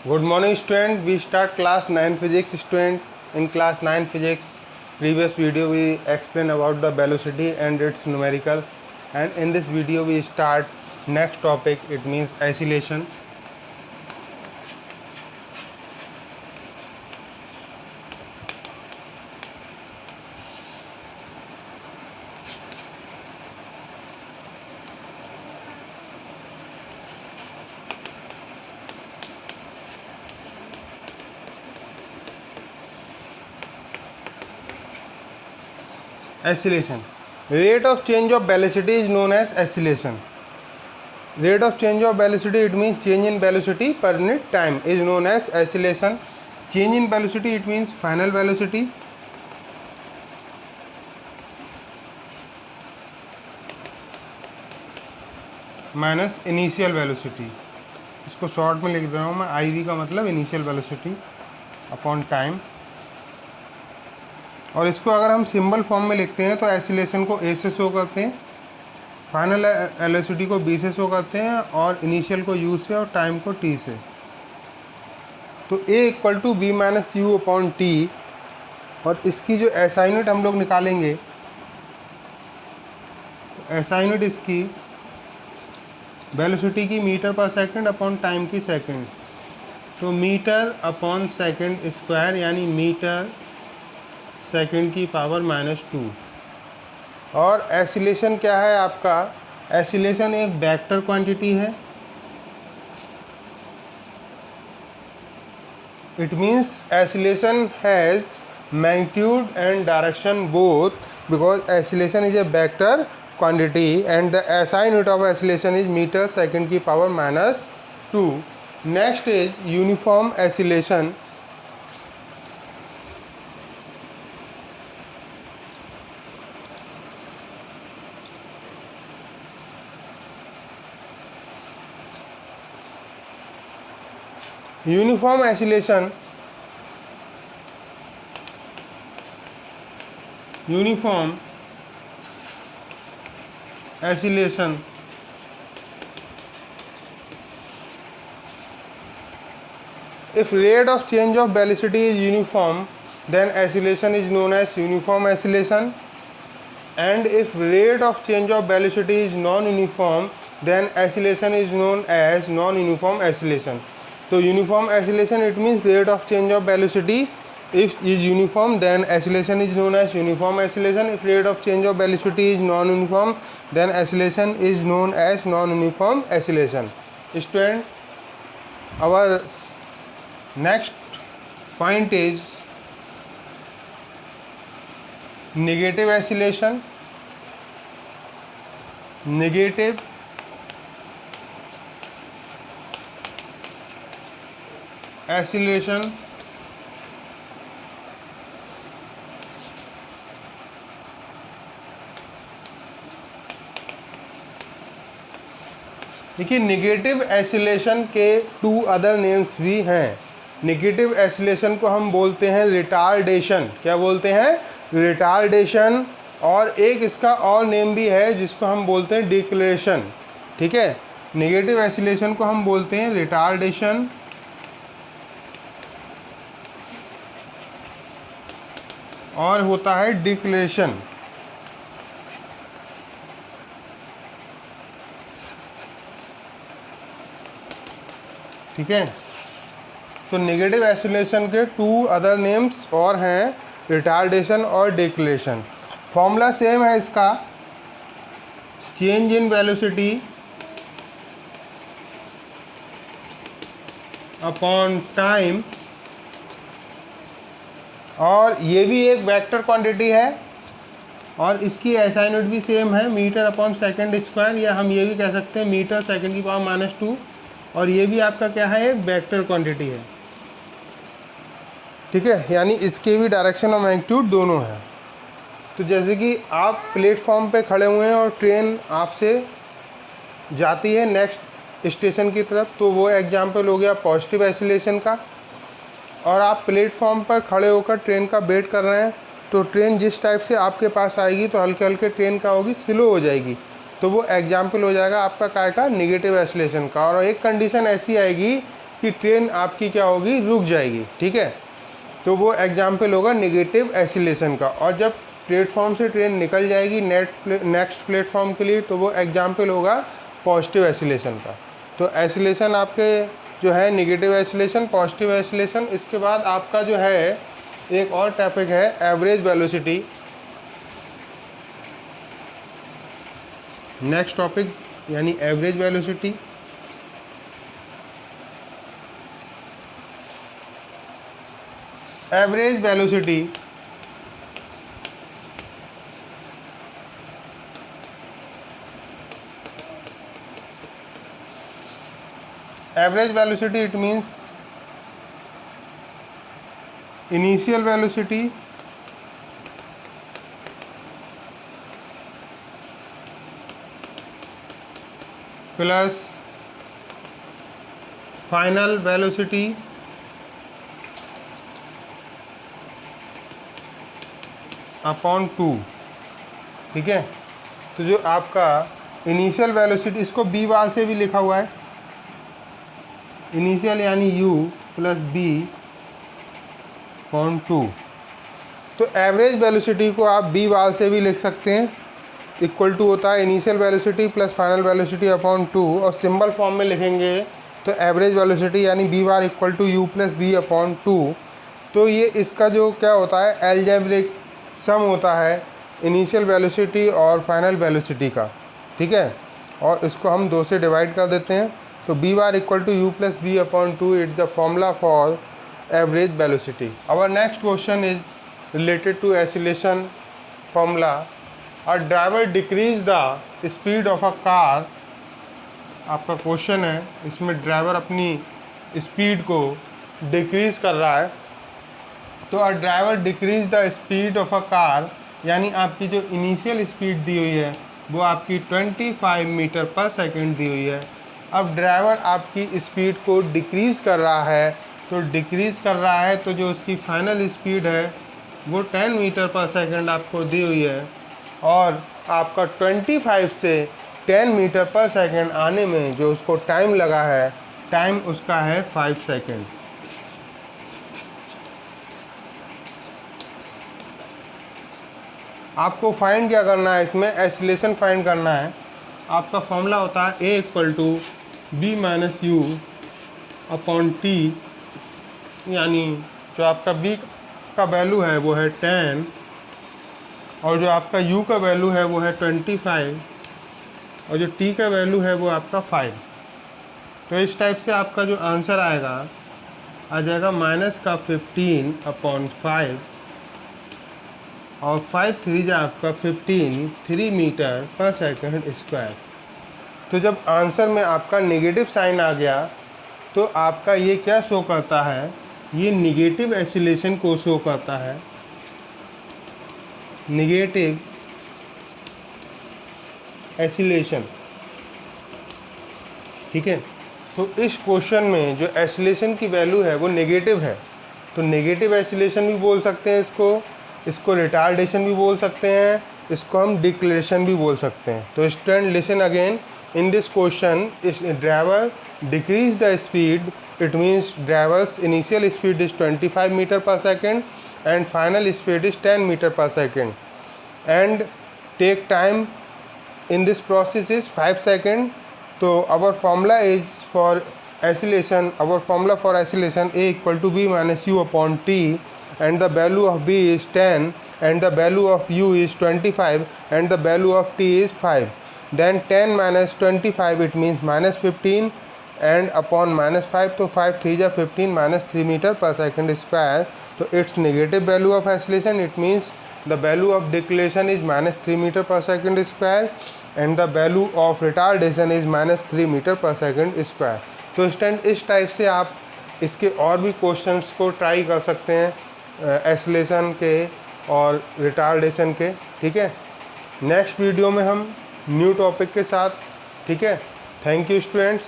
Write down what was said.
Good morning student. We start class 9 physics student. In class 9 physics previous video we explain about the velocity and its numerical, and in this video we start next topic, it means acceleration. Acceleration. Rate of change of velocity is known as acceleration. Rate of change of velocity, it means change in velocity per unit time, is known as acceleration. Change in velocity, it means final velocity minus initial velocity. इसको short में लिख रहा हूँ मैं, आई we का मतलब initial velocity upon time. और इसको अगर हम सिंबल फॉर्म में लिखते हैं तो एक्सीलरेशन को ए से शो करते हैं, फाइनल वेलोसिटी को बी से शो करते हैं, और इनिशियल को यू से और टाइम को टी से. तो A equal to B minus U upon T. और इसकी जो एसआई यूनिट हम लोग निकालेंगे, तो एसआई यूनिट इसकी वेलोसिटी की मीटर पर सेकंड अपॉन टाइम की सेकंड. तो मीटर अपॉन सेकंड स्क्वायर, यानी मीटर सेकंड की पावर -2. और एक्सीलरेशन क्या है आपका? एक्सीलरेशन एक वेक्टर क्वांटिटी है. It means acceleration has magnitude and direction both, because acceleration is a vector quantity and the SI unit of acceleration is meter second की power -2. Next is uniform acceleration. Uniform acceleration, uniform acceleration if rate of change of velocity is uniform, then acceleration is known as uniform acceleration. And if rate of change of velocity is non-uniform, then acceleration is known as non-uniform acceleration. So uniform acceleration, it means rate of change of velocity if is uniform, then acceleration is known as uniform acceleration. If rate of change of velocity is non-uniform, then acceleration is known as non-uniform acceleration. Student, our next point is negative acceleration. Negative acceleration देखिए, negative acceleration के 2 other names भी हैं. Negative acceleration को हम बोलते हैं retardation. क्या बोलते हैं? रिटार्डेशन. और एक इसका और नेम भी है जिसको हम बोलते हैं डिक्लेरेशन. ठीक है, निगेटिव एक्सीलरेशन को हम बोलते हैं रिटार्डेशन, और होता है डिक्लेरेशन. ठीक है, तो नेगेटिव एक्सीलरेशन के 2 अदर नेम्स और हैं, रिटार्डेशन और डिक्लेरेशन. फॉर्मूला सेम है इसका, change in velocity upon time. और ये भी एक वेक्टर क्वांटिटी है, और इसकी एसआई यूनिट भी सेम है, मीटर अपॉन सेकंड स्क्वायर, या हम ये भी कह सकते हैं मीटर सेकंड की पावर -2. और ये भी आपका क्या है? एक वेक्टर क्वांटिटी है. ठीक है, यानी इसके भी डायरेक्शन और मैग्नीट्यूड दोनों हैं. तो जैसे कि आप प्लेटफॉर्म पे खड़े हुए हैं और ट्रेन आपसे जाती है नेक्स्ट स्टेशन की तरफ, तो वो एग्जाम्पल हो गया पॉजिटिव एक्सीलरेशन का. और आप प्लेटफॉर्म पर खड़े होकर ट्रेन का वेट कर रहे हैं, तो ट्रेन जिस टाइप से आपके पास आएगी तो हल्के हल्के ट्रेन का होगी, स्लो हो जाएगी. तो वो एग्जाम्पल हो जाएगा आपका काय का? निगेटिव एक्सीलरेशन का. और एक कंडीशन ऐसी आएगी कि ट्रेन आपकी क्या होगी, रुक जाएगी, ठीक है। तो वो एग्जाम्पल होगा नेगेटिव एसिलेशन का। और जब प्लेटफॉर्म से ट्रेन निकल जाएगी नेक्स्ट प्लेटफॉर्म के लिए, तो वो एग्जाम्पल होगा पॉजिटिव एसिलेशन का। तो एसिलेशन आपके जो है नेगेटिव एसिलेशन, पॉजिटिव एसिलेशन। इसके बाद आपका जो है एक और टॉपिक है एवरेज वेलोसिटी। नेक्स्ट टॉपिक यानी average velocity. Average velocity it means initial velocity plus final velocity upon 2, ठीक है। तो जो आपका इनिशियल वेलोसिटी, इसको बी वाल से भी लिखा हुआ है, इनिशियल यानी u प्लस बी अपॉन 2। तो एवरेज वेलोसिटी को आप बी वाल से भी लिख सकते हैं, इक्वल टू होता है initial velocity plus final velocity upon 2। और सिंबल फॉर्म में लिखेंगे तो एवरेज वेलोसिटी यानी v bar equal to u plus v upon 2। तो ये इसका जो क्या होता है, एल्जेब्रिक सम होता है इनिशियल वेलोसिटी और फाइनल वेलोसिटी का, ठीक है। और इसको हम 2 से डिवाइड कर देते हैं। तो v bar equal to u plus v upon 2 it's the formula for average velocity. Our next question is related to acceleration formula. A driver decrease the speed of a car. आपका question है, इसमें driver अपनी speed को decrease कर रहा है। तो अ driver decrease the speed of a car, यानी आपकी जो इनिशियल स्पीड दी हुई है वो आपकी 25 मीटर पर सेकंड दी हुई है। अब ड्राइवर आपकी स्पीड को डिक्रीज़ कर रहा है, तो डिक्रीज़ कर रहा है तो जो उसकी फाइनल स्पीड है वो 10 मीटर पर सेकंड आपको दी हुई है। और आपका 25 से 10 मीटर पर सेकंड आने में जो उसको टाइम लगा है, टाइम उसका है 5 सेकंड। आपको फाइंड क्या करना है, इसमें एसिलेशन फाइंड करना है। आपका फॉर्मूला होता है A equal to B minus U upon T, यानी जो आपका बी का वैल्यू है वो है 10 और जो आपका यू का वैल्यू है वो है 25 और जो टी का वैल्यू है वो आपका 5। तो इस टाइप से आपका जो आंसर आएगा आ जाएगा माइनस का 15 अपॉन 5 और 5 3 आपका 15 3 मीटर पर सेकंड स्क्वायर। तो जब आंसर में आपका नेगेटिव साइन आ गया तो आपका ये क्या शो करता है, ये नेगेटिव एसिलेशन को शो करता है, नेगेटिव एसिलेशन, ठीक है। तो इस क्वेश्चन में जो एसिलेशन की वैल्यू है वो नेगेटिव है, तो नेगेटिव एसिलेशन भी बोल सकते हैं इसको रिटार्डेशन भी बोल सकते हैं, इसको हम डिक्लेरेशन भी बोल सकते हैं। तो student listen again, in this question driver decrease the speed, it means driver's initial speed is 25 metre per second and final speed is 10 metre per second and take time in this process is 5 seconds. So our formula is for acceleration, our formula for acceleration A equal to B minus U upon T, and the value of B is 10 and the value of U is 25 and the value of T is 5. Then 10 minus 25 it means minus 15 and upon minus 5, so 5 3 is 15 minus 3 meter per second square. So its negative value of acceleration, it means the value of deceleration is minus 3 meter per second square and the value of retardation is minus 3 meter per second square. तो student इस type से आप इसके और भी questions को try कर सकते हैं एक्सेलेरेशन के और रिटार्डेशन के, ठीक है। नेक्स्ट वीडियो में हम न्यू टॉपिक के साथ, ठीक है। Thank you students.